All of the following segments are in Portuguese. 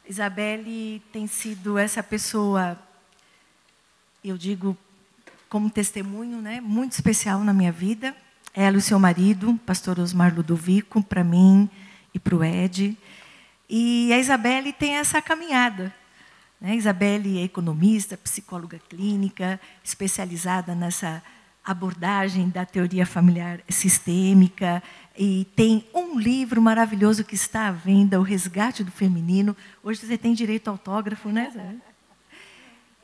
Isabelle tem sido essa pessoa, eu digo como testemunho, né, muito especial na minha vida. Ela e o seu marido, pastor Osmar Ludovico, para mim e para o Ed. E a Isabelle tem essa caminhada. Né? Isabelle é economista, psicóloga clínica, especializada nessa abordagem da teoria familiar sistêmica, e tem um livro maravilhoso que está à venda, O Resgate do Feminino. Hoje você tem direito ao autógrafo, né, Isabelle?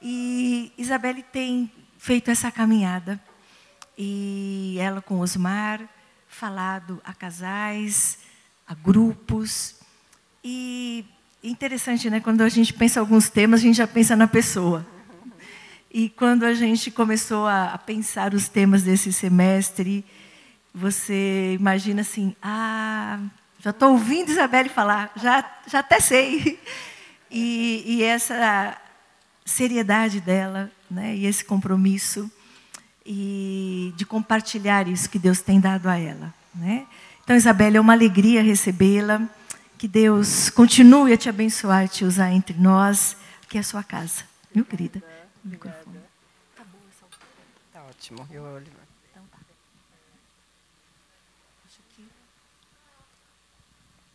E Isabelle tem feito essa caminhada, e ela com Osmar, falado a casais, a grupos, e interessante, né? Quando a gente pensa em alguns temas, a gente já pensa na pessoa. E quando a gente começou a pensar os temas desse semestre, você imagina assim, já estou ouvindo Isabelle falar, já até sei. E essa seriedade dela, né? E esse compromisso e de compartilhar isso que Deus tem dado a ela. Né? Então, Isabelle, é uma alegria recebê-la. Que Deus continue a te abençoar e te usar entre nós, que é a sua casa. Viu, querida? Obrigada. Tá bom essa altura? Tá ótimo. Eu olho. Então tá.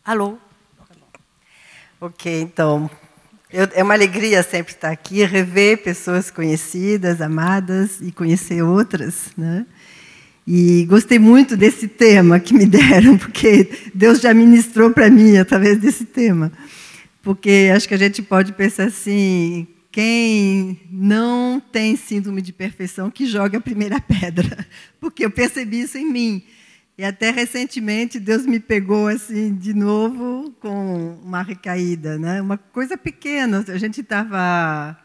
Alô? Ok, então. É uma alegria sempre estar aqui, rever pessoas conhecidas, amadas, e conhecer outras, né? E gostei muito desse tema que me deram, porque Deus já ministrou para mim através desse tema. Porque acho que a gente pode pensar assim, quem não tem síndrome de perfeição, que joga a primeira pedra. Porque eu percebi isso em mim. E até recentemente Deus me pegou assim de novo com uma recaída, né? Uma coisa pequena. A gente estava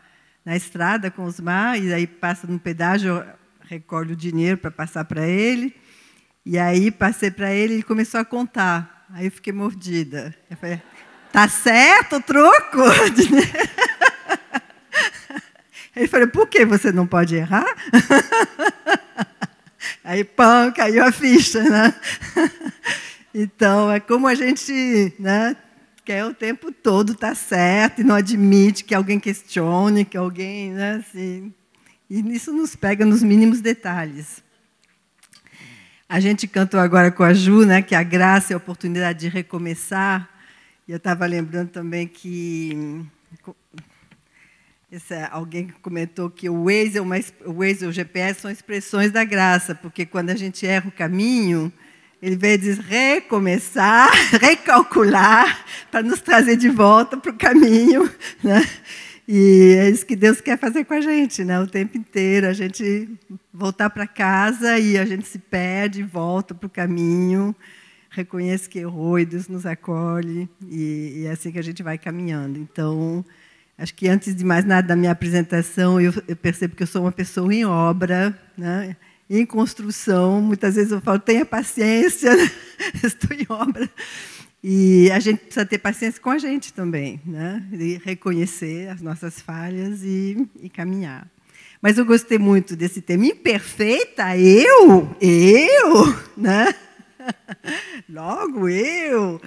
na estrada com os Osmar, e aí passa no pedágio, recolho o dinheiro para passar para ele, e aí passei para ele e ele começou a contar. Aí eu fiquei mordida. Eu falei, tá certo o troco? Ele falou, por que você não pode errar? Aí, pão, caiu a ficha, né? Então, é como a gente, né, quer o tempo todo estar certo e não admite que alguém questione, que alguém, né, assim... E isso nos pega nos mínimos detalhes. A gente cantou agora com a Ju, né, que a graça é a oportunidade de recomeçar. E eu estava lembrando também que alguém comentou que o Waze e o GPS são expressões da graça, porque quando a gente erra o caminho, ele veio dizer recomeçar, recalcular, para nos trazer de volta para o caminho, né? E é isso que Deus quer fazer com a gente, né? O tempo inteiro, a gente voltar para casa e a gente se perde, volta para o caminho, reconhece que errou e Deus nos acolhe, e é assim que a gente vai caminhando. Então, acho que antes de mais nada da minha apresentação, eu percebo que eu sou uma pessoa em obra, né? Em construção. Muitas vezes eu falo, tenha paciência, estou em obra. E a gente precisa ter paciência com a gente também, né? E reconhecer as nossas falhas e caminhar. Mas eu gostei muito desse tema. Imperfeita? Eu? Né? Logo eu,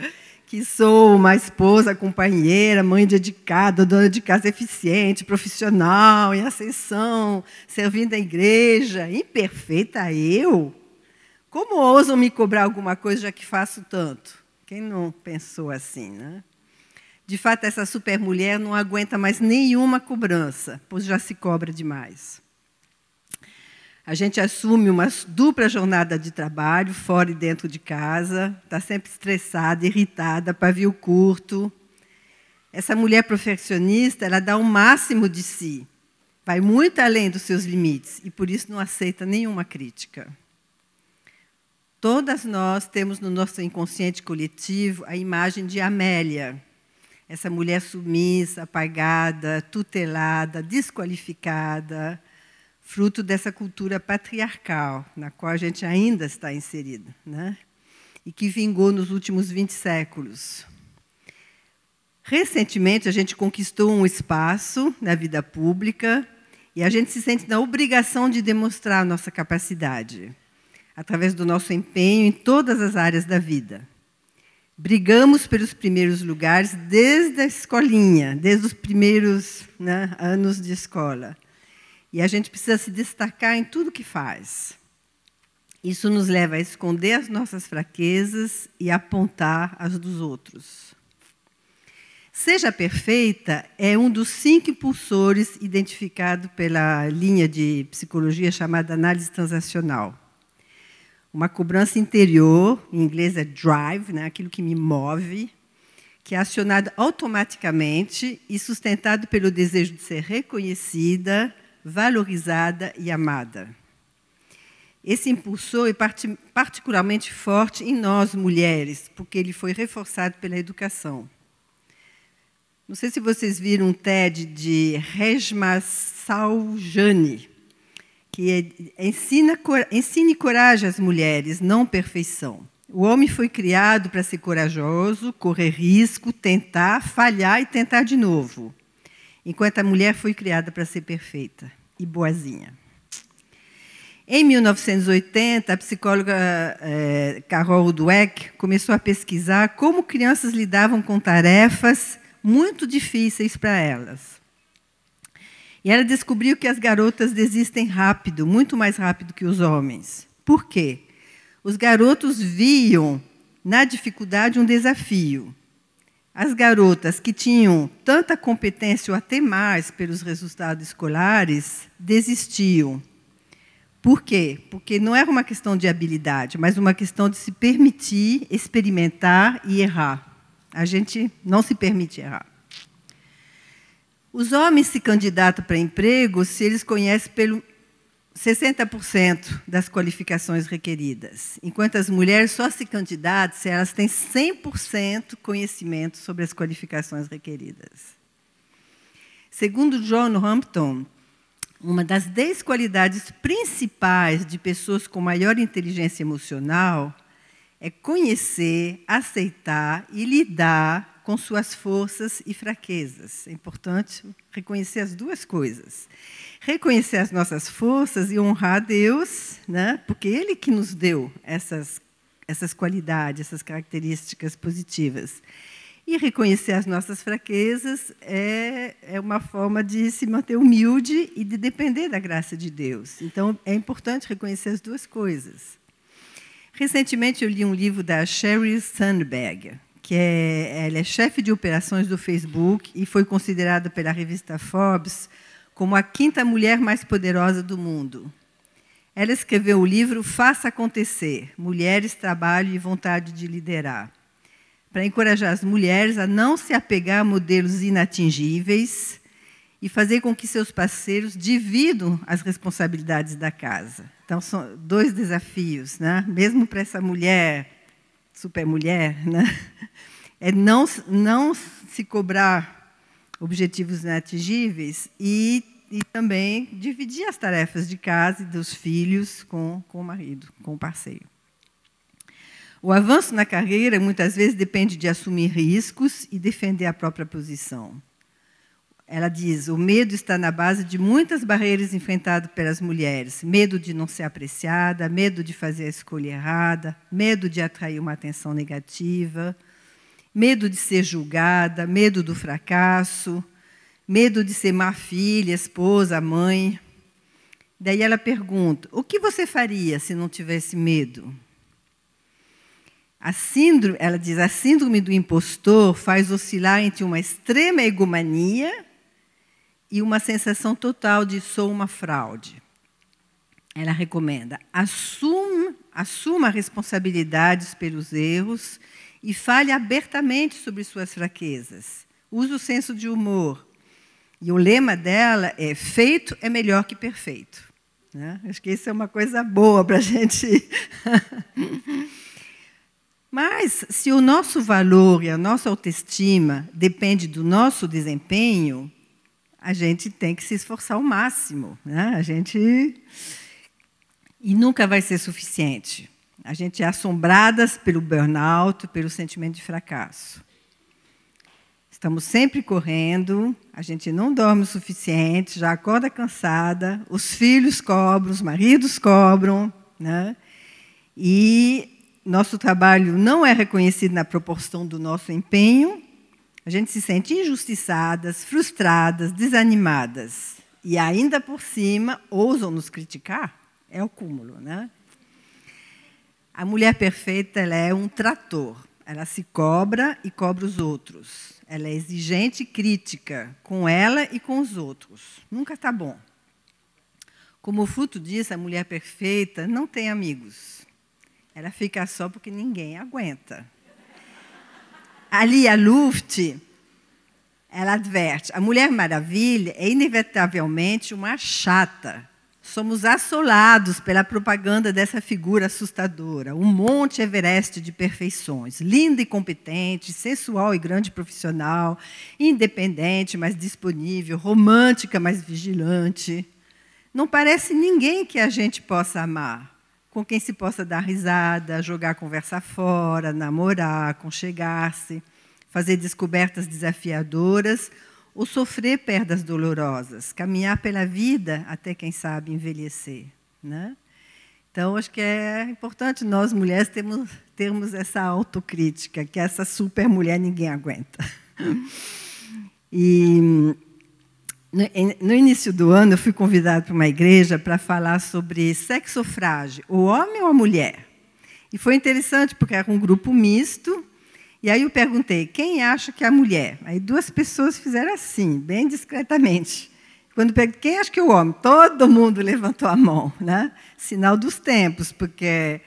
que sou uma esposa companheira, mãe dedicada, dona de casa eficiente, profissional, em ascensão, servindo a igreja. Imperfeita eu? Como ousam me cobrar alguma coisa, já que faço tanto? Quem não pensou assim, né? De fato, essa supermulher não aguenta mais nenhuma cobrança, pois já se cobra demais. A gente assume uma dupla jornada de trabalho, fora e dentro de casa, está sempre estressada, irritada, pavio curto. Essa mulher perfeccionista, ela dá o máximo de si, vai muito além dos seus limites, e por isso não aceita nenhuma crítica. Todas nós temos no nosso inconsciente coletivo a imagem de Amélia, essa mulher submissa, apagada, tutelada, desqualificada, fruto dessa cultura patriarcal, na qual a gente ainda está inserido, né? E que vingou nos últimos 20 séculos. Recentemente, a gente conquistou um espaço na vida pública e a gente se sente na obrigação de demonstrar a nossa capacidade, através do nosso empenho em todas as áreas da vida. Brigamos pelos primeiros lugares desde a escolinha, desde os primeiros, né, anos de escola. E a gente precisa se destacar em tudo que faz. Isso nos leva a esconder as nossas fraquezas e apontar as dos outros. Seja perfeita é um dos 5 impulsores identificado pela linha de psicologia chamada análise transacional. Uma cobrança interior, em inglês é drive, né, aquilo que me move, que é acionado automaticamente e sustentado pelo desejo de ser reconhecida, valorizada e amada. Esse impulsor é particularmente forte em nós, mulheres, porque ele foi reforçado pela educação. Não sei se vocês viram um TED de Reshma Saujani, que ensina e coragem às mulheres, não perfeição. O homem foi criado para ser corajoso, correr risco, tentar, falhar e tentar de novo, enquanto a mulher foi criada para ser perfeita e boazinha. Em 1980, a psicóloga Carol Dweck começou a pesquisar como crianças lidavam com tarefas muito difíceis para elas. E ela descobriu que as garotas desistem rápido, muito mais rápido que os homens. Por quê? Os garotos viam na dificuldade um desafio. As garotas que tinham tanta competência ou até mais pelos resultados escolares, desistiam. Por quê? Porque não era uma questão de habilidade, mas uma questão de se permitir experimentar e errar. A gente não se permite errar. Os homens se candidatam para emprego se eles conhecem pelo 60% das qualificações requeridas, enquanto as mulheres só se candidatam se elas têm 100% conhecimento sobre as qualificações requeridas. Segundo John Hampton, uma das 10 qualidades principais de pessoas com maior inteligência emocional é conhecer, aceitar e lidar com suas forças e fraquezas. É importante reconhecer as duas coisas. Reconhecer as nossas forças e honrar a Deus, né? Porque Ele que nos deu essas qualidades, essas características positivas. E reconhecer as nossas fraquezas é uma forma de se manter humilde e de depender da graça de Deus. Então, é importante reconhecer as duas coisas. Recentemente, eu li um livro da Sheryl Sandberg, ela é chefe de operações do Facebook e foi considerada pela revista Forbes como a 5ª mulher mais poderosa do mundo. Ela escreveu o livro Faça Acontecer, Mulheres, Trabalho e Vontade de Liderar, para encorajar as mulheres a não se apegar a modelos inatingíveis e fazer com que seus parceiros dividam as responsabilidades da casa. Então, são 2 desafios, né? Mesmo para essa mulher, supermulher, né? É não se cobrar objetivos inatingíveis e também dividir as tarefas de casa e dos filhos com o marido, com o parceiro. O avanço na carreira, muitas vezes, depende de assumir riscos e defender a própria posição. Ela diz, o medo está na base de muitas barreiras enfrentadas pelas mulheres. Medo de não ser apreciada, medo de fazer a escolha errada, medo de atrair uma atenção negativa, medo de ser julgada, medo do fracasso, medo de ser má filha, esposa, mãe. Daí ela pergunta, o que você faria se não tivesse medo? Ela diz, a síndrome do impostor faz oscilar entre uma extrema egomania e uma sensação total de sou uma fraude. Ela recomenda, assuma responsabilidades pelos erros e fale abertamente sobre suas fraquezas. Use o senso de humor. E o lema dela é, feito é melhor que perfeito. Né? Acho que isso é uma coisa boa para a gente... Mas, se o nosso valor e a nossa autoestima depende do nosso desempenho, a gente tem que se esforçar ao máximo. Né? E nunca vai ser suficiente. A gente é assombradas pelo burnout, pelo sentimento de fracasso. Estamos sempre correndo, a gente não dorme o suficiente, já acorda cansada, os filhos cobram, os maridos cobram, né? E nosso trabalho não é reconhecido na proporção do nosso empenho, a gente se sente injustiçadas, frustradas, desanimadas. E ainda por cima, ousam nos criticar. É o cúmulo, né? A mulher perfeita, ela é um trator. Ela se cobra e cobra os outros. Ela é exigente e crítica com ela e com os outros. Nunca está bom. Como fruto disso, a mulher perfeita não tem amigos. Ela fica só porque ninguém aguenta. A Lia Luft, ela adverte, a Mulher Maravilha é inevitavelmente uma chata. Somos assolados pela propaganda dessa figura assustadora, um Monte Everest de perfeições, linda e competente, sensual e grande profissional, independente, mas disponível, romântica, mas vigilante. Não parece ninguém que a gente possa amar, com quem se possa dar risada, jogar a conversa fora, namorar, aconchegar-se, fazer descobertas desafiadoras ou sofrer perdas dolorosas, caminhar pela vida até, quem sabe, envelhecer, né? Então, acho que é importante nós, mulheres, termos essa autocrítica, que essa super mulher ninguém aguenta. E no início do ano, eu fui convidada para uma igreja para falar sobre sexo frágil, o homem ou a mulher. E foi interessante, porque era um grupo misto. E aí eu perguntei, quem acha que é a mulher? Aí 2 pessoas fizeram assim, bem discretamente. Quando perguntei, quem acha que é o homem? Todo mundo levantou a mão, né? Sinal dos tempos, porque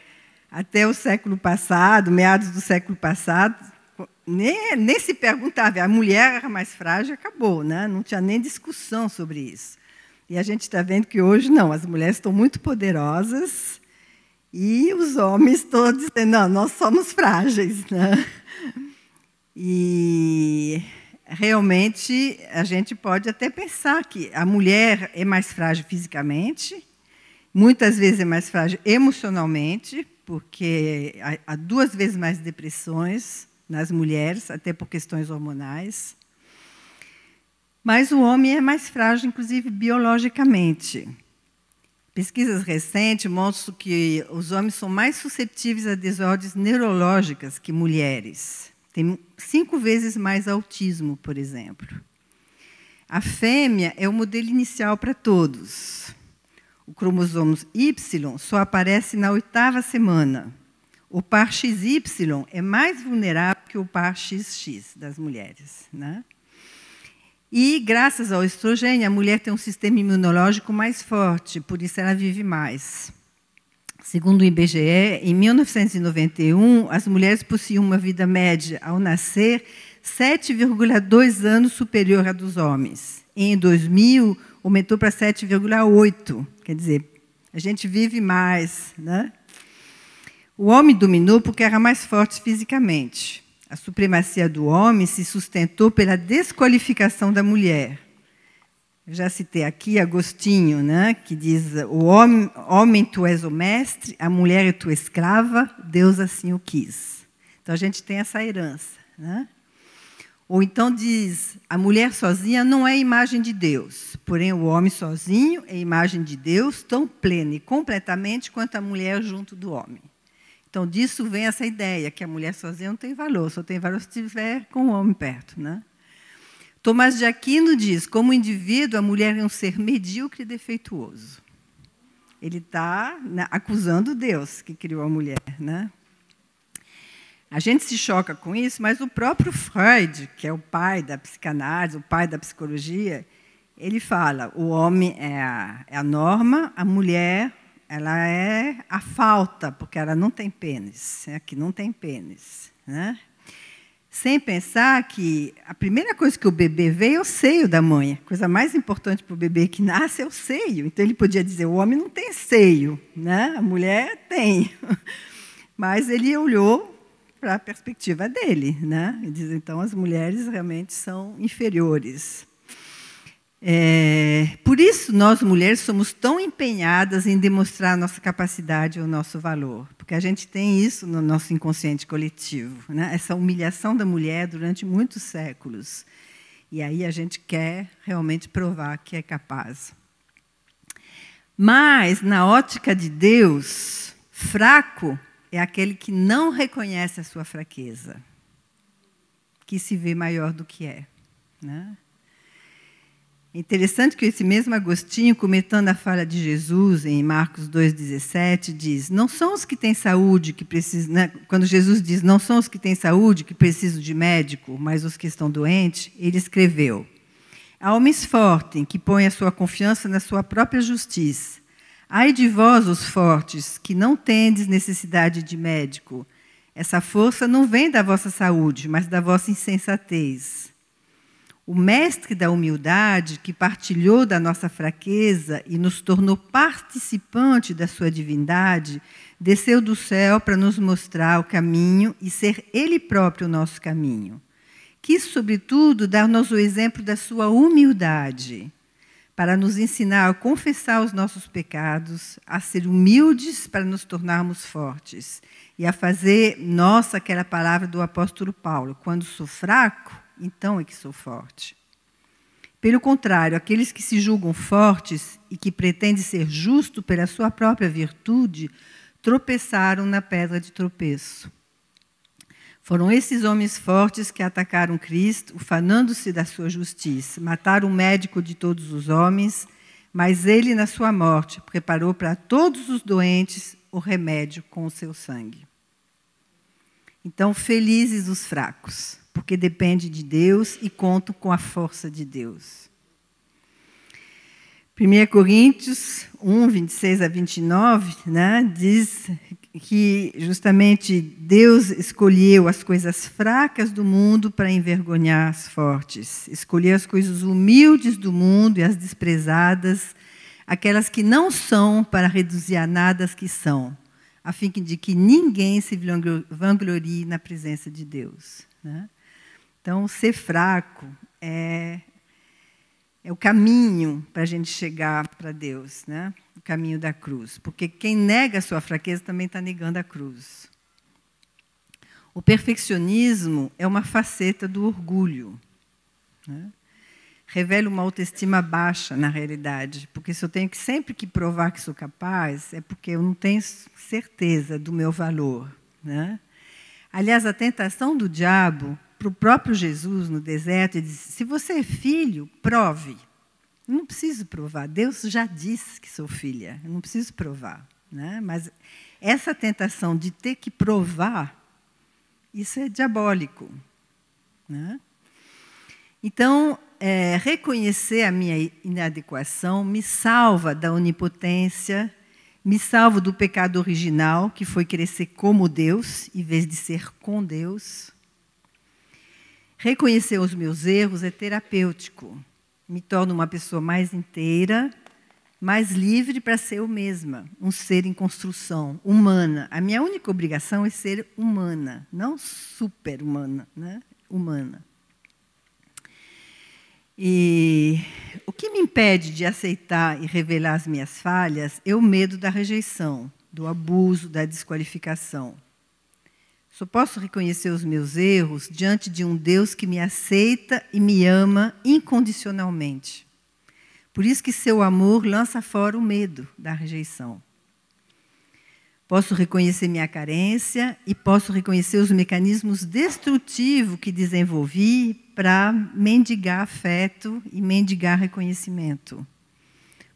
até o século passado, meados do século passado, nem se perguntava, a mulher era mais frágil, acabou, né? Não tinha nem discussão sobre isso. E a gente está vendo que hoje, não, as mulheres estão muito poderosas e os homens todos dizendo, não, nós somos frágeis, né? E realmente a gente pode até pensar que a mulher é mais frágil fisicamente, muitas vezes é mais frágil emocionalmente, porque há 2 vezes mais depressões nas mulheres, até por questões hormonais. Mas o homem é mais frágil, inclusive biologicamente. Pesquisas recentes mostram que os homens são mais suscetíveis a desordens neurológicas que mulheres. Tem 5 vezes mais autismo, por exemplo. A fêmea é o modelo inicial para todos. O cromossomo Y só aparece na 8ª semana. O par XY é mais vulnerável que o par XX das mulheres, né? E, graças ao estrogênio, a mulher tem um sistema imunológico mais forte, por isso ela vive mais. Segundo o IBGE, em 1991, as mulheres possuíam uma vida média, ao nascer, 7,2 anos superior à dos homens. Em 2000, aumentou para 7,8. Quer dizer, a gente vive mais, né? O homem dominou porque era mais forte fisicamente. A supremacia do homem se sustentou pela desqualificação da mulher. Eu já citei aqui Agostinho, né, que diz, o homem tu és o mestre, a mulher é tua escrava, Deus assim o quis. Então, a gente tem essa herança, né? Ou então diz, a mulher sozinha não é imagem de Deus, porém o homem sozinho é imagem de Deus tão plena e completamente quanto a mulher junto do homem. Então, disso vem essa ideia, que a mulher sozinha não tem valor, só tem valor se estiver com o homem perto, né? Tomás de Aquino diz, como indivíduo, a mulher é um ser medíocre e defeituoso. Ele está acusando Deus, que criou a mulher, né? A gente se choca com isso, mas o próprio Freud, que é o pai da psicanálise, o pai da psicologia, ele fala, o homem é a norma, a mulher ela é a falta, porque ela não tem pênis, aqui não tem pênis, né? Sem pensar que a primeira coisa que o bebê vê é o seio da mãe. A coisa mais importante para o bebê que nasce é o seio. Então, ele podia dizer, o homem não tem seio, né? A mulher tem. Mas ele olhou para a perspectiva dele, né? E diz, então, as mulheres realmente são inferiores. Por isso, nós, mulheres, somos tão empenhadas em demonstrar a nossa capacidade e o nosso valor, porque a gente tem isso no nosso inconsciente coletivo, né? Essa humilhação da mulher durante muitos séculos. E aí a gente quer realmente provar que é capaz. Mas, na ótica de Deus, fraco é aquele que não reconhece a sua fraqueza, que se vê maior do que é, né? É interessante que esse mesmo Agostinho, comentando a fala de Jesus em Marcos 2,17, diz: não são os que têm saúde que precisam, né? Quando Jesus diz, não são os que têm saúde que precisam de médico, mas os que estão doentes, ele escreveu: há homens fortes que põem a sua confiança na sua própria justiça. Ai de vós, os fortes, que não tendes necessidade de médico. Essa força não vem da vossa saúde, mas da vossa insensatez. O mestre da humildade, que partilhou da nossa fraqueza e nos tornou participante da sua divindade, desceu do céu para nos mostrar o caminho e ser ele próprio o nosso caminho. Quis, sobretudo, dar-nos o exemplo da sua humildade, para nos ensinar a confessar os nossos pecados, a ser humildes para nos tornarmos fortes, e a fazer nossa aquela palavra do apóstolo Paulo: quando sou fraco, então é que sou forte. Pelo contrário, aqueles que se julgam fortes e que pretendem ser justos pela sua própria virtude, tropeçaram na pedra de tropeço. Foram esses homens fortes que atacaram Cristo, ufanando-se da sua justiça. Mataram o médico de todos os homens, mas ele, na sua morte, preparou para todos os doentes o remédio com o seu sangue. Então, felizes os fracos, porque dependem de Deus e contam com a força de Deus. 1 Coríntios 1, 26 a 29, né, diz que justamente Deus escolheu as coisas fracas do mundo para envergonhar as fortes. Escolheu as coisas humildes do mundo e as desprezadas, aquelas que não são, para reduzir a nada as que são, a fim de que ninguém se vanglorie na presença de Deus, né? Então, ser fraco é o caminho para a gente chegar para Deus, né? O caminho da cruz. Porque quem nega a sua fraqueza também está negando a cruz. O perfeccionismo é uma faceta do orgulho, né? Revela uma autoestima baixa, na realidade. Porque se eu tenho sempre que provar que sou capaz, é porque eu não tenho certeza do meu valor, né? Aliás, a tentação do diabo para o próprio Jesus no deserto, ele disse: se você é filho, prove. Eu não preciso provar, Deus já disse que sou filha, eu não preciso provar, né? Mas essa tentação de ter que provar, isso é diabólico, né? Então, reconhecer a minha inadequação me salva da onipotência, me salva do pecado original, que foi querer ser como Deus, em vez de ser com Deus. Reconhecer os meus erros é terapêutico. Me torna uma pessoa mais inteira, mais livre para ser eu mesma, um ser em construção, humana. A minha única obrigação é ser humana, não super-humana, né? Humana. E o que me impede de aceitar e revelar as minhas falhas é o medo da rejeição, do abuso, da desqualificação. Só posso reconhecer os meus erros diante de um Deus que me aceita e me ama incondicionalmente. Por isso que seu amor lança fora o medo da rejeição. Posso reconhecer minha carência e posso reconhecer os mecanismos destrutivos que desenvolvi para mendigar afeto e mendigar reconhecimento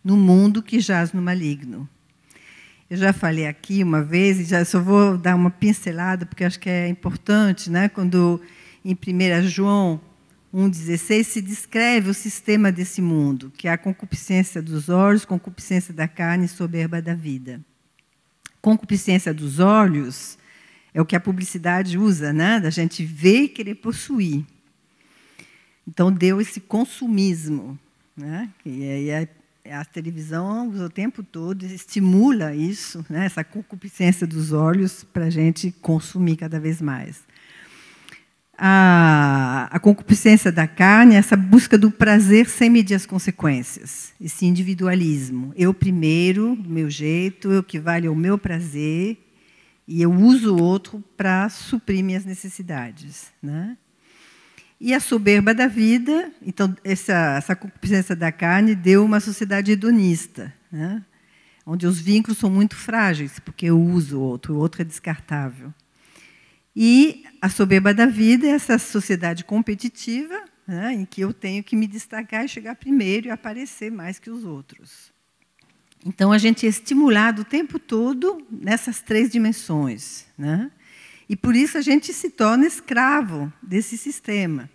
no mundo que jaz no maligno. Eu já falei aqui uma vez, e já só vou dar uma pincelada, porque acho que é importante, né? Quando em 1 João 1,16 se descreve o sistema desse mundo, que é a concupiscência dos olhos, concupiscência da carne e soberba da vida. Concupiscência dos olhos é o que a publicidade usa, né? Da gente ver e querer possuir. Então, deu esse consumismo, né? E a televisão, o tempo todo, estimula isso, né? Essa concupiscência dos olhos, para a gente consumir cada vez mais. A concupiscência da carne é essa busca do prazer sem medir as consequências, esse individualismo. Eu primeiro, do meu jeito, o que vale é o meu prazer, e eu uso o outro para suprir minhas necessidades, né? E a soberba da vida, então, essa concupiscência da carne deu uma sociedade hedonista, né? onde os vínculos são muito frágeis, porque eu uso o outro é descartável. E a soberba da vida é essa sociedade competitiva, né, em que eu tenho que me destacar e chegar primeiro e aparecer mais que os outros. Então, a gente é estimulado o tempo todo nessas 3 dimensões, né? E, por isso, a gente se torna escravo desse sistema.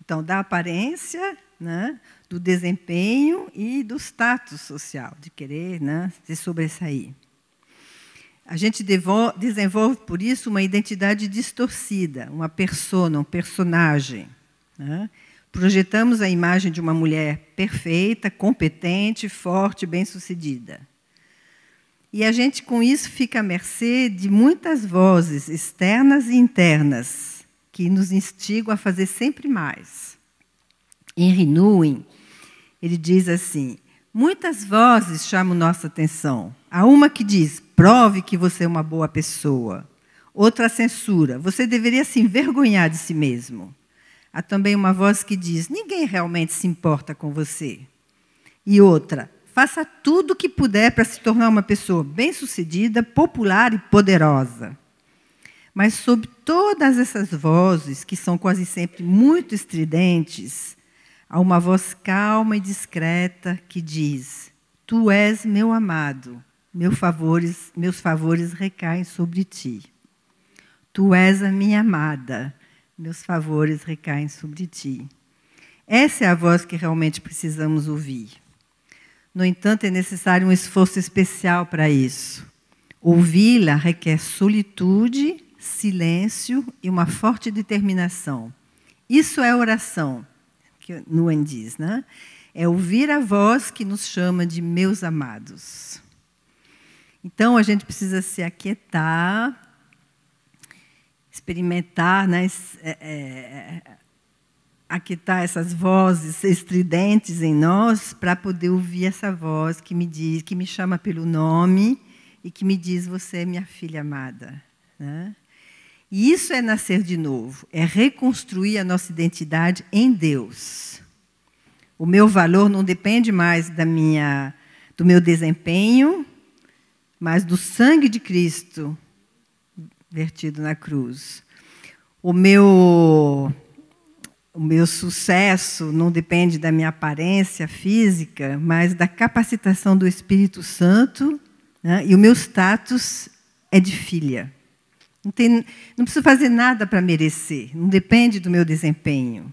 Então, da aparência, né, do desempenho e do status social, de querer, né, se sobressair. A gente desenvolve, por isso, uma identidade distorcida, uma persona, um personagem, né? Projetamos a imagem de uma mulher perfeita, competente, forte, bem-sucedida. E a gente, com isso, fica à mercê de muitas vozes externas e internas que nos instigam a fazer sempre mais. Henry Nouwen, ele diz assim: muitas vozes chamam nossa atenção. Há uma que diz, prove que você é uma boa pessoa. Outra censura, você deveria se envergonhar de si mesmo. Há também uma voz que diz, ninguém realmente se importa com você. E outra, faça tudo o que puder para se tornar uma pessoa bem-sucedida, popular e poderosa. Mas, sob todas essas vozes, que são quase sempre muito estridentes, há uma voz calma e discreta que diz, tu és meu amado, meus favores recaem sobre ti. Tu és a minha amada, meus favores recaem sobre ti. Essa é a voz que realmente precisamos ouvir. No entanto, é necessário um esforço especial para isso. Ouvi-la requer solitude, silêncio e uma forte determinação. Isso é oração, que Nouwen diz, né? É ouvir a voz que nos chama de meus amados. Então, a gente precisa se aquietar, experimentar, né, aquietar essas vozes estridentes em nós para poder ouvir essa voz que me diz, que me chama pelo nome e que me diz, você é minha filha amada, né? E isso é nascer de novo, é reconstruir a nossa identidade em Deus. O meu valor não depende mais do meu desempenho, mas do sangue de Cristo vertido na cruz. O meu sucesso não depende da minha aparência física, mas da capacitação do Espírito Santo, né? E o meu status é de filha. Não preciso fazer nada para merecer, não depende do meu desempenho.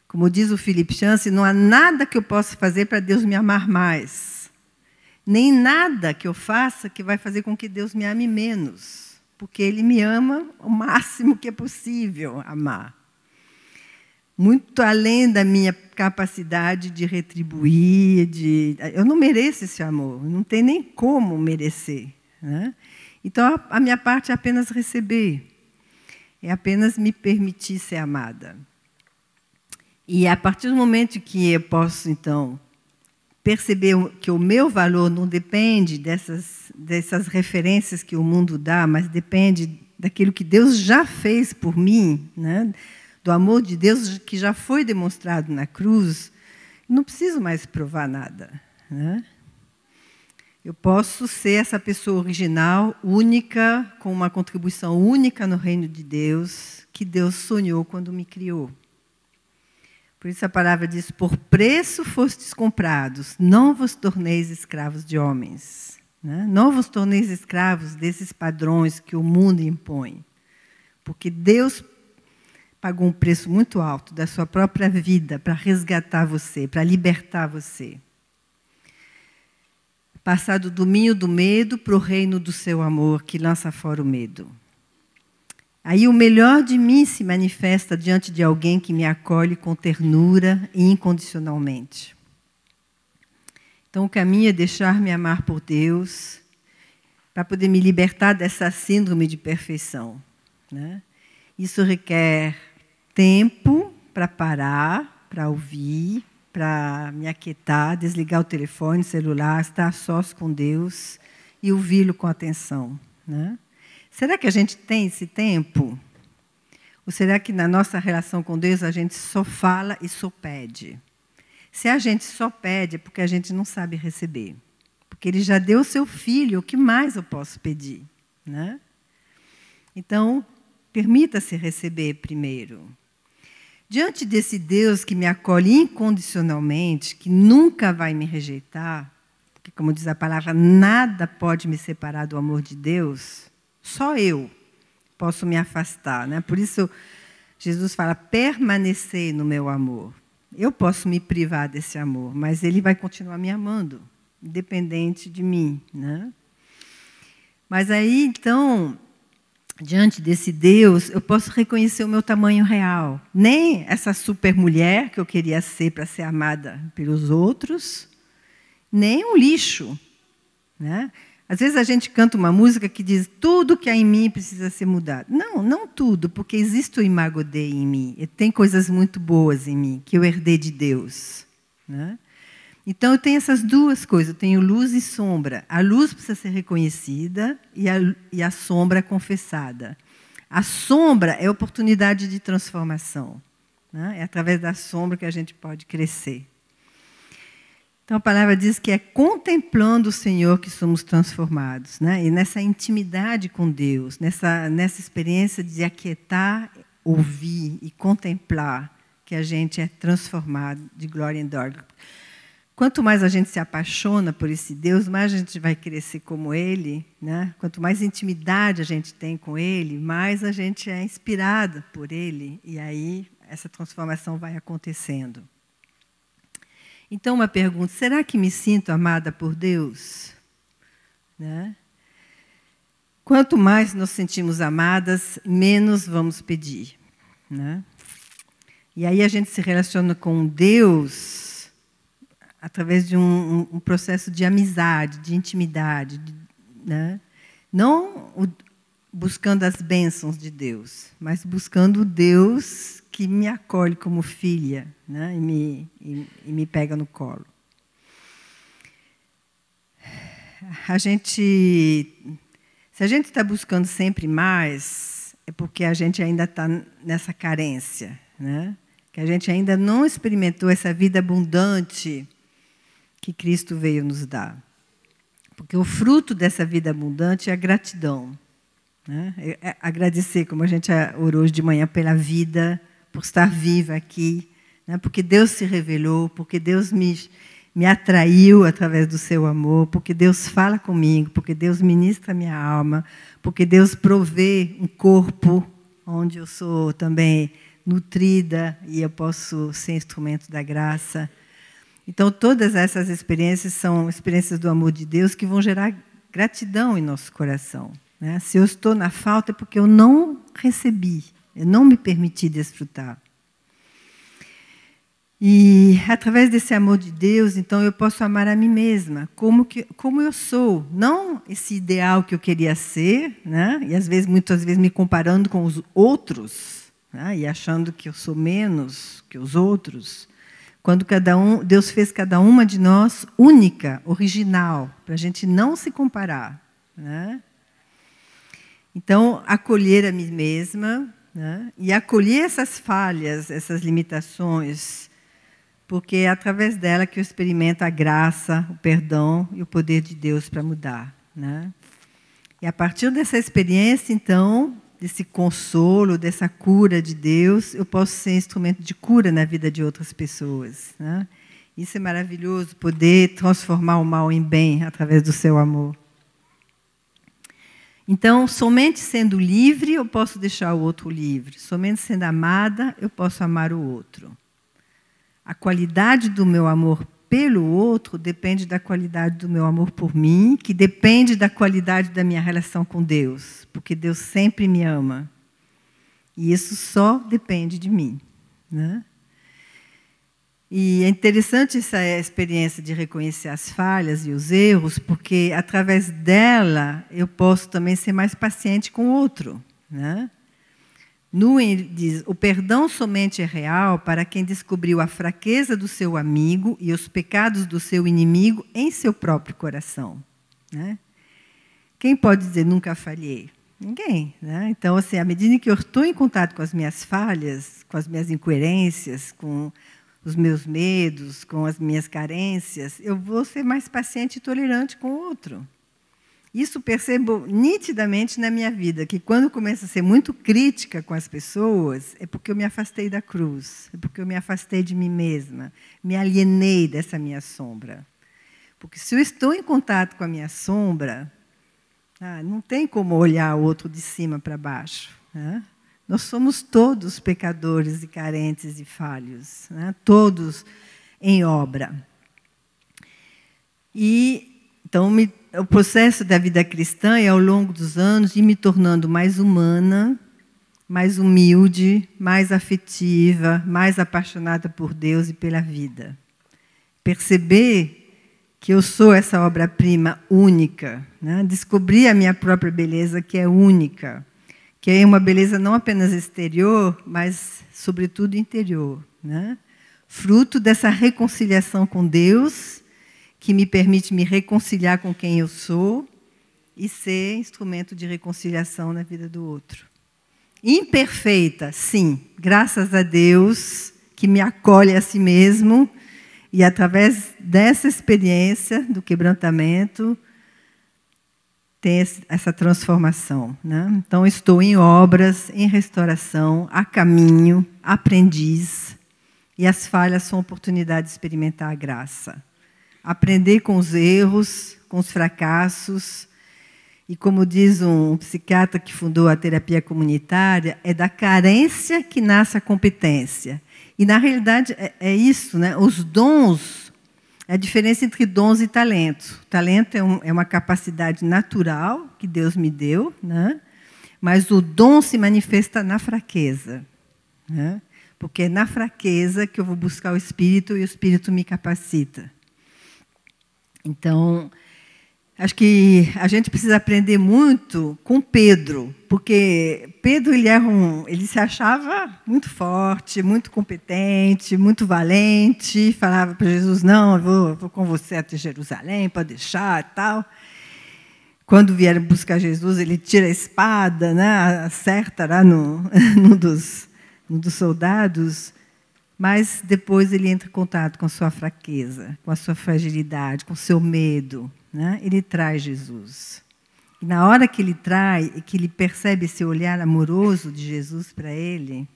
Como diz o Philip Chance, não há nada que eu possa fazer para Deus me amar mais. Nem nada que eu faça que vai fazer com que Deus me ame menos. Porque Ele me ama o máximo que é possível amar. Muito além da minha capacidade de retribuir, eu não mereço esse amor, não tem nem como merecer, né? Então, a minha parte é apenas receber, é apenas me permitir ser amada. E a partir do momento que eu posso, então, perceber que o meu valor não depende dessas referências que o mundo dá, mas depende daquilo que Deus já fez por mim, né? Do amor de Deus que já foi demonstrado na cruz, não preciso mais provar nada, né? Eu posso ser essa pessoa original, única, com uma contribuição única no reino de Deus, que Deus sonhou quando me criou. Por isso a palavra diz, por preço fostes comprados, não vos torneis escravos de homens, né? Não vos torneis escravos desses padrões que o mundo impõe. Porque Deus pagou um preço muito alto da sua própria vida para resgatar você, para libertar você. Passar do domínio do medo para o reino do seu amor, que lança fora o medo. Aí o melhor de mim se manifesta diante de alguém que me acolhe com ternura e incondicionalmente. Então, o caminho é deixar-me amar por Deus, para poder me libertar dessa síndrome de perfeição, né? Isso requer tempo para parar, para ouvir, para me aquietar, desligar o telefone, o celular, estar a sós com Deus e ouvi-lo com atenção, né? Será que a gente tem esse tempo? Ou será que na nossa relação com Deus a gente só fala e só pede? Se a gente só pede é porque a gente não sabe receber. porque Ele já deu o seu Filho, o que mais eu posso pedir? Né? Então, permita-se receber primeiro. Diante desse Deus que me acolhe incondicionalmente, que nunca vai me rejeitar, porque, como diz a palavra, nada pode me separar do amor de Deus, só eu posso me afastar. Né? Por isso, Jesus fala, permanecei no meu amor. Eu posso me privar desse amor, mas Ele vai continuar me amando, independente de mim. Né? Mas aí, então, diante desse Deus, eu posso reconhecer o meu tamanho real. Nem essa super mulher que eu queria ser para ser amada pelos outros, nem um lixo. Né? Às vezes a gente canta uma música que diz tudo que há em mim precisa ser mudado. Não, não tudo, porque existe o imago Dei em mim. E tem coisas muito boas em mim, que eu herdei de Deus. Né? Então, eu tenho essas duas coisas, eu tenho luz e sombra. A luz precisa ser reconhecida e a sombra confessada. A sombra é oportunidade de transformação. Né? É através da sombra que a gente pode crescer. Então, a palavra diz que é contemplando o Senhor que somos transformados. Né? E nessa intimidade com Deus, nessa experiência de aquietar, ouvir e contemplar, que a gente é transformado de glória em glória. Quanto mais a gente se apaixona por esse Deus, mais a gente vai crescer como Ele. Né? Quanto mais intimidade a gente tem com Ele, mais a gente é inspirado por Ele. E aí essa transformação vai acontecendo. Então, uma pergunta, será que me sinto amada por Deus? Né? Quanto mais nos sentimos amadas, menos vamos pedir. Né? E aí a gente se relaciona com Deus através de um processo de amizade, de intimidade. Né? Não buscando as bênçãos de Deus, mas buscando o Deus que me acolhe como filha, né? e me pega no colo. Se a gente está buscando sempre mais, é porque a gente ainda está nessa carência, né? Que a gente ainda não experimentou essa vida abundante que Cristo veio nos dar. Porque o fruto dessa vida abundante é a gratidão. Né? É agradecer, como a gente orou hoje de manhã, pela vida, por estar viva aqui, né? Porque Deus se revelou, porque Deus me atraiu através do seu amor, porque Deus fala comigo, porque Deus ministra a minha alma, porque Deus provê um corpo onde eu sou também nutrida e eu posso ser instrumento da graça. Então, todas essas experiências são experiências do amor de Deus que vão gerar gratidão em nosso coração. Né? Se eu estou na falta é porque eu não recebi, eu não me permiti desfrutar. E, através desse amor de Deus, então, eu posso amar a mim mesma, como eu sou. Não esse ideal que eu queria ser, né? E, muitas vezes, me comparando com os outros, né? E achando que eu sou menos que os outros. Quando Deus fez cada uma de nós única, original, para a gente não se comparar. Né? Então, acolher a mim mesma, né? E acolher essas falhas, essas limitações, porque é através dela que eu experimento a graça, o perdão e o poder de Deus para mudar. Né? E a partir dessa experiência, então, desse consolo, dessa cura de Deus, eu posso ser instrumento de cura na vida de outras pessoas. Né? Isso é maravilhoso, poder transformar o mal em bem através do seu amor. Então, somente sendo livre, eu posso deixar o outro livre. Somente sendo amada, eu posso amar o outro. A qualidade do meu amor pelo outro depende da qualidade do meu amor por mim, que depende da qualidade da minha relação com Deus, porque Deus sempre me ama. E isso só depende de mim. Né? E é interessante essa experiência de reconhecer as falhas e os erros, porque, através dela, eu posso também ser mais paciente com o outro. Né? Diz, o perdão somente é real para quem descobriu a fraqueza do seu amigo e os pecados do seu inimigo em seu próprio coração. Né? Quem pode dizer, nunca falhei? Ninguém. Né? Então, assim, à medida que eu estou em contato com as minhas falhas, com as minhas incoerências, com os meus medos, com as minhas carências, eu vou ser mais paciente e tolerante com o outro. Isso percebo nitidamente na minha vida, que quando eu começo a ser muito crítica com as pessoas, é porque eu me afastei da cruz, é porque eu me afastei de mim mesma, me alienei dessa minha sombra. Porque se eu estou em contato com a minha sombra, não tem como olhar o outro de cima para baixo. Né? Nós somos todos pecadores e carentes e falhos, né? Todos em obra. Então, o processo da vida cristã é, ao longo dos anos, ir me tornando mais humana, mais humilde, mais afetiva, mais apaixonada por Deus e pela vida. Perceber que eu sou essa obra-prima única, né? Descobrir a minha própria beleza, que é única, que é uma beleza não apenas exterior, mas, sobretudo, interior. Né? Fruto dessa reconciliação com Deus, que me permite me reconciliar com quem eu sou e ser instrumento de reconciliação na vida do outro. Imperfeita, sim, graças a Deus, que me acolhe a si mesmo, e através dessa experiência do quebrantamento, tem essa transformação. Né? Então, estou em obras, em restauração, a caminho, aprendiz, e as falhas são oportunidade de experimentar a graça. Aprender com os erros, com os fracassos, e como diz um psiquiatra que fundou a terapia comunitária, é da carência que nasce a competência. E, na realidade, é isso, né? Os dons, a diferença entre dons e talentos. O talento é uma capacidade natural que Deus me deu, né? Mas o dom se manifesta na fraqueza. Né? Porque é na fraqueza que eu vou buscar o Espírito e o Espírito me capacita. Então, acho que a gente precisa aprender muito com Pedro, porque Pedro ele se achava muito forte, muito competente, muito valente, falava para Jesus, não, eu vou com você até Jerusalém, pode deixar e tal. Quando vieram buscar Jesus, ele tira a espada, né, acerta lá num dos soldados, mas depois ele entra em contato com a sua fraqueza, com a sua fragilidade, com o seu medo. Né? Ele traz Jesus. E na hora que ele traz, e que ele percebe esse olhar amoroso de Jesus para ele,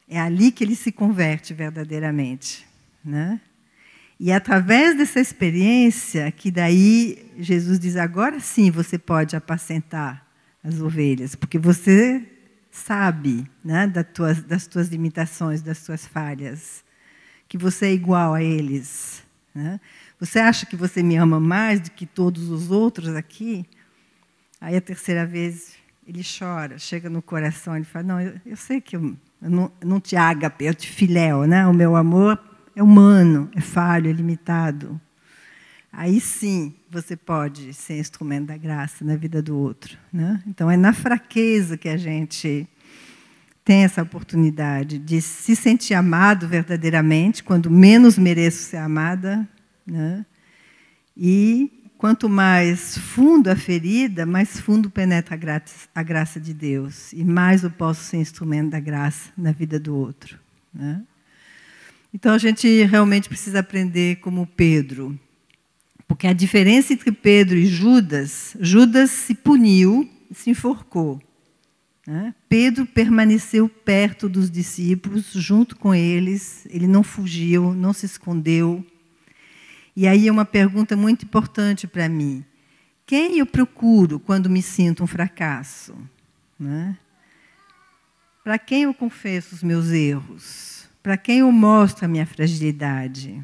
é ali que ele se converte verdadeiramente. Né? E é através dessa experiência que daí Jesus diz, agora sim você pode apacentar as ovelhas, porque você sabe, né, das tuas limitações, das tuas falhas, que você é igual a eles. Né? Você acha que você me ama mais do que todos os outros aqui? Aí a terceira vez ele chora, chega no coração, ele fala, não, eu sei que eu não te ágape, eu te filéu, né? O meu amor é humano, é falho, é limitado. Aí sim você pode ser instrumento da graça na vida do outro. Né? Então, é na fraqueza que a gente tem essa oportunidade de se sentir amado verdadeiramente, quando menos mereço ser amada. Né? E quanto mais fundo a ferida, mais fundo penetra a graça de Deus. E mais eu posso ser instrumento da graça na vida do outro. Né? Então, a gente realmente precisa aprender como Pedro. Porque a diferença entre Pedro e Judas, Judas se puniu, se enforcou. Né? Pedro permaneceu perto dos discípulos, junto com eles, ele não fugiu, não se escondeu. E aí é uma pergunta muito importante para mim. Quem eu procuro quando me sinto um fracasso? Né? Para quem eu confesso os meus erros? Para quem eu mostro a minha fragilidade?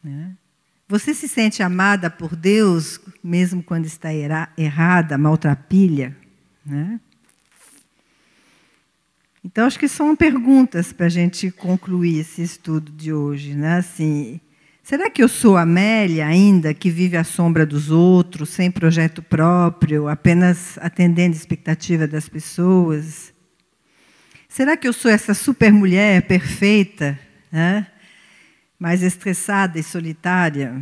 Né? Você se sente amada por Deus, mesmo quando está errada, maltrapilha? Né? Então, acho que são perguntas para a gente concluir esse estudo de hoje. Né? Assim, será que eu sou Amélia ainda, que vive à sombra dos outros, sem projeto próprio, apenas atendendo a expectativa das pessoas? Será que eu sou essa supermulher perfeita, né? Mais estressada e solitária?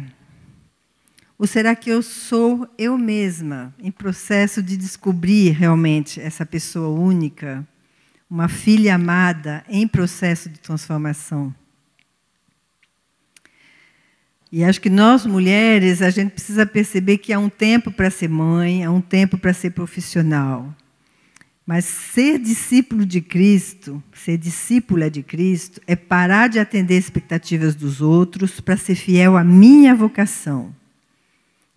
Ou será que eu sou eu mesma, em processo de descobrir realmente essa pessoa única, uma filha amada em processo de transformação. E acho que nós, mulheres, a gente precisa perceber que há um tempo para ser mãe, há um tempo para ser profissional. Mas ser discípulo de Cristo, ser discípula de Cristo, é parar de atender expectativas dos outros para ser fiel à minha vocação,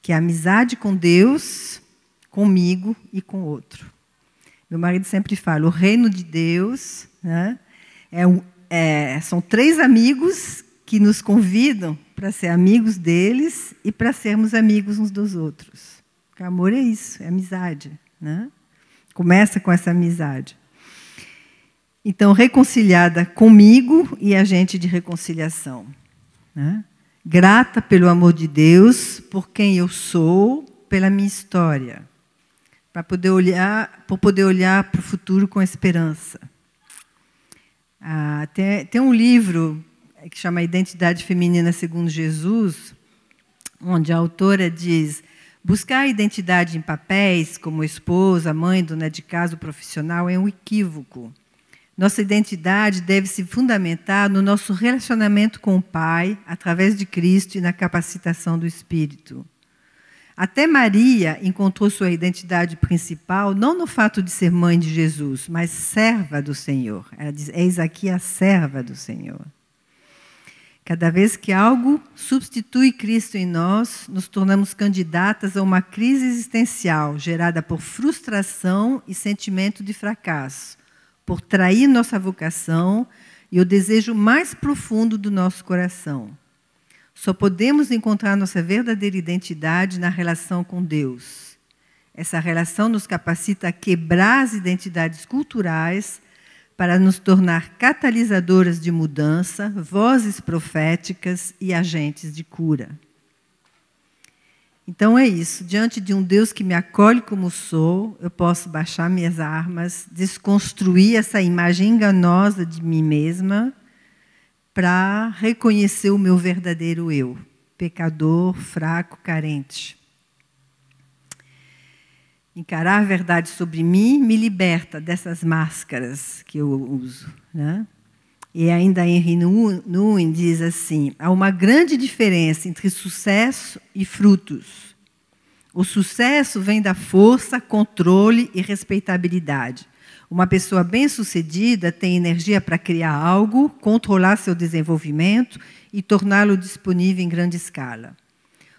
que é a amizade com Deus, comigo e com o outro. Meu marido sempre fala, o reino de Deus, né, são 3 amigos que nos convidam para ser amigos deles e para sermos amigos uns dos outros. Porque amor é isso, é amizade, né? Começa com essa amizade. Então, reconciliada comigo e agente de reconciliação, né? Grata pelo amor de Deus, por quem eu sou, pela minha história, para poder olhar para o futuro com esperança. Tem um livro que chama Identidade Feminina segundo Jesus, onde a autora diz: buscar a identidade em papéis, como esposa, mãe, dona de casa, profissional, é um equívoco. Nossa identidade deve se fundamentar no nosso relacionamento com o Pai, através de Cristo e na capacitação do Espírito. Até Maria encontrou sua identidade principal, não no fato de ser mãe de Jesus, mas serva do Senhor. Ela diz, eis aqui a serva do Senhor. Cada vez que algo substitui Cristo em nós, nos tornamos candidatas a uma crise existencial, gerada por frustração e sentimento de fracasso, por trair nossa vocação e o desejo mais profundo do nosso coração. Só podemos encontrar nossa verdadeira identidade na relação com Deus. Essa relação nos capacita a quebrar as identidades culturais para nos tornar catalisadoras de mudança, vozes proféticas e agentes de cura. Então é isso. Diante de um Deus que me acolhe como sou, eu posso baixar minhas armas, desconstruir essa imagem enganosa de mim mesma, para reconhecer o meu verdadeiro eu, pecador, fraco, carente. Encarar a verdade sobre mim me liberta dessas máscaras que eu uso, né? E ainda Henry Nouwen diz assim, há uma grande diferença entre sucesso e frutos. O sucesso vem da força, controle e respeitabilidade. Uma pessoa bem-sucedida tem energia para criar algo, controlar seu desenvolvimento e torná-lo disponível em grande escala.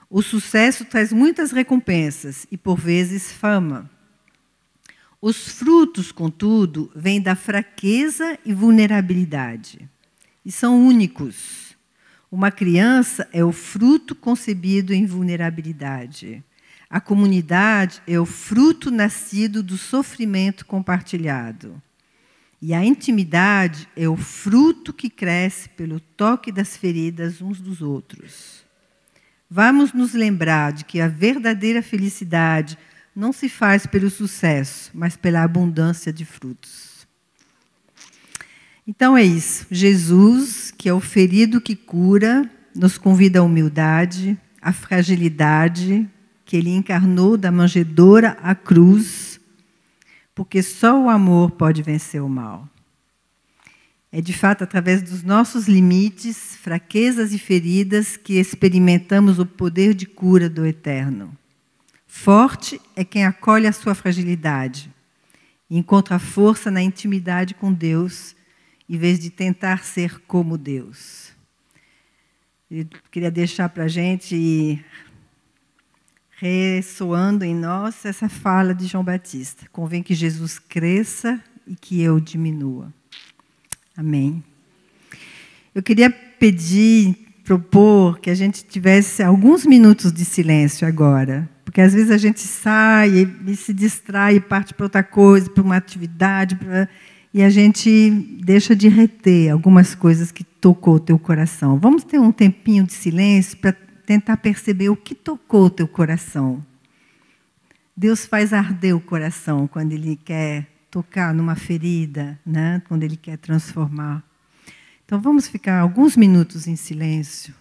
O sucesso traz muitas recompensas e, por vezes, fama. Os frutos, contudo, vêm da fraqueza e vulnerabilidade. E são únicos. Uma criança é o fruto concebido em vulnerabilidade. A comunidade é o fruto nascido do sofrimento compartilhado. E a intimidade é o fruto que cresce pelo toque das feridas uns dos outros. Vamos nos lembrar de que a verdadeira felicidade não se faz pelo sucesso, mas pela abundância de frutos. Então é isso. Jesus, que é o ferido que cura, nos convida à humildade, à fragilidade, que Ele encarnou da manjedoura à cruz, porque só o amor pode vencer o mal. É, de fato, através dos nossos limites, fraquezas e feridas que experimentamos o poder de cura do Eterno. Forte é quem acolhe a sua fragilidade e encontra força na intimidade com Deus, em vez de tentar ser como Deus. Eu queria deixar para a gente, ressoando em nós, essa fala de João Batista. Convém que Jesus cresça e que eu diminua. Amém. Eu queria propor que a gente tivesse alguns minutos de silêncio agora, porque às vezes a gente sai e se distrai, parte para outra coisa, para uma atividade, e a gente deixa de reter algumas coisas que tocou o teu coração. Vamos ter um tempinho de silêncio para tentar perceber o que tocou o teu coração. Deus faz arder o coração quando Ele quer tocar numa ferida, né? Quando Ele quer transformar. Então, vamos ficar alguns minutos em silêncio.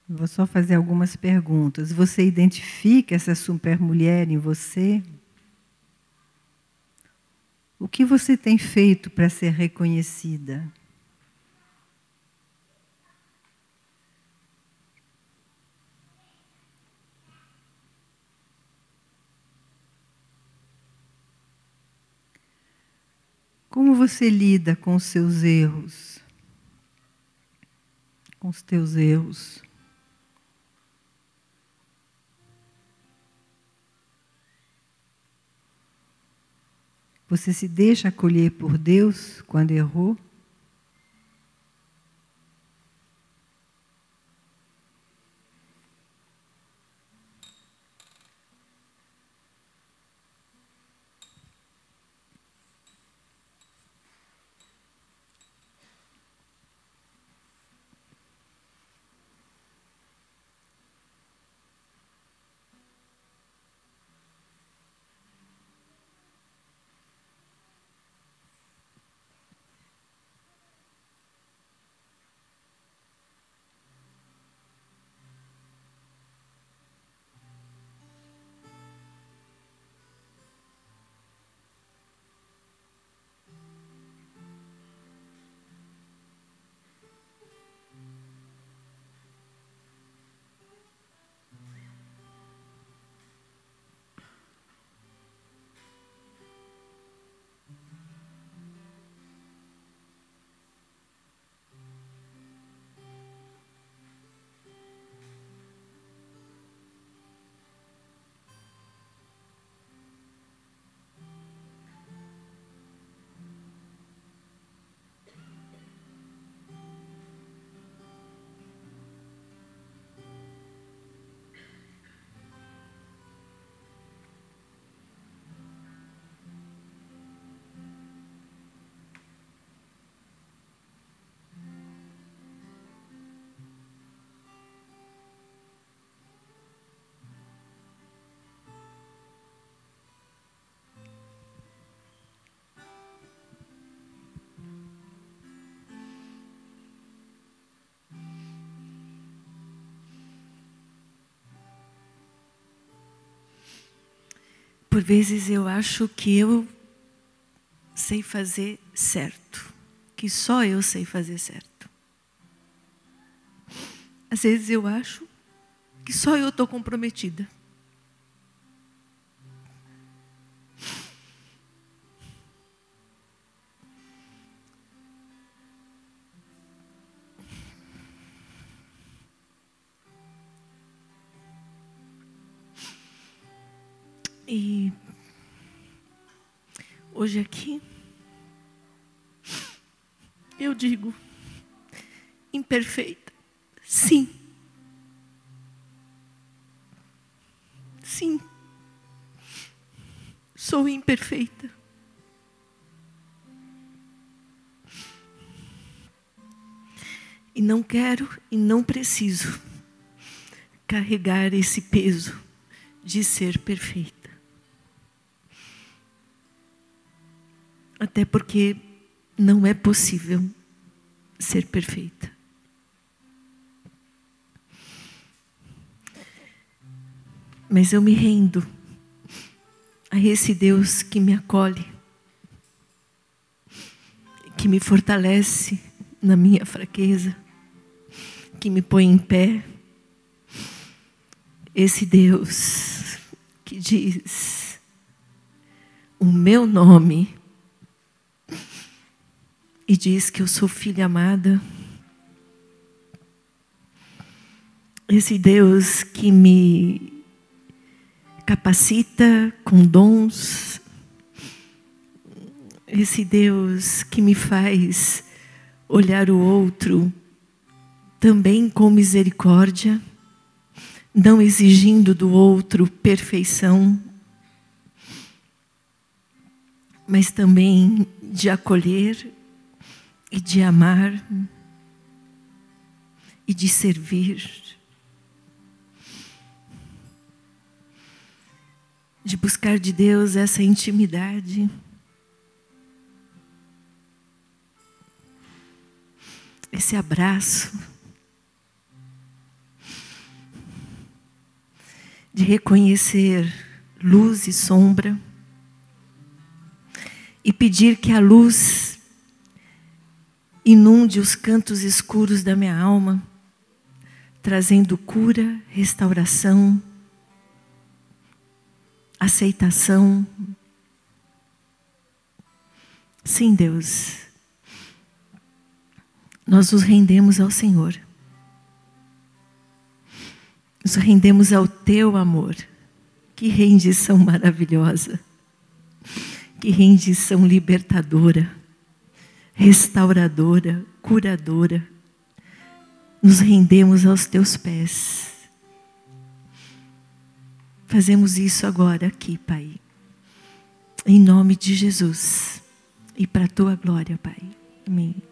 Vou só fazer algumas perguntas. Você identifica essa supermulher em você? O que você tem feito para ser reconhecida? Como você lida com os seus erros? Com os teus erros? Você se deixa acolher por Deus quando errou? Por vezes eu acho que eu sei fazer certo, que só eu sei fazer certo. Às vezes eu acho que só eu estou comprometida. E hoje aqui, eu digo, imperfeita, sim. Sim, sou imperfeita. E não quero e não preciso carregar esse peso de ser perfeita. Até porque não é possível ser perfeita. Mas eu me rendo a esse Deus que me acolhe, que me fortalece na minha fraqueza, que me põe em pé. Esse Deus que diz o meu nome e diz que eu sou filha amada. Esse Deus que me capacita com dons. Esse Deus que me faz olhar o outro também com misericórdia, não exigindo do outro perfeição, mas também de acolher e de amar e de servir, de buscar de Deus essa intimidade, esse abraço, de reconhecer luz e sombra e pedir que a luz inunde os cantos escuros da minha alma, trazendo cura, restauração, aceitação. Sim, Deus, nós nos rendemos ao Senhor. Nos rendemos ao Teu amor. Que rendição maravilhosa. Que rendição libertadora, restauradora, curadora. Nos rendemos aos Teus pés. Fazemos isso agora aqui, Pai. Em nome de Jesus. E para a Tua glória, Pai. Amém.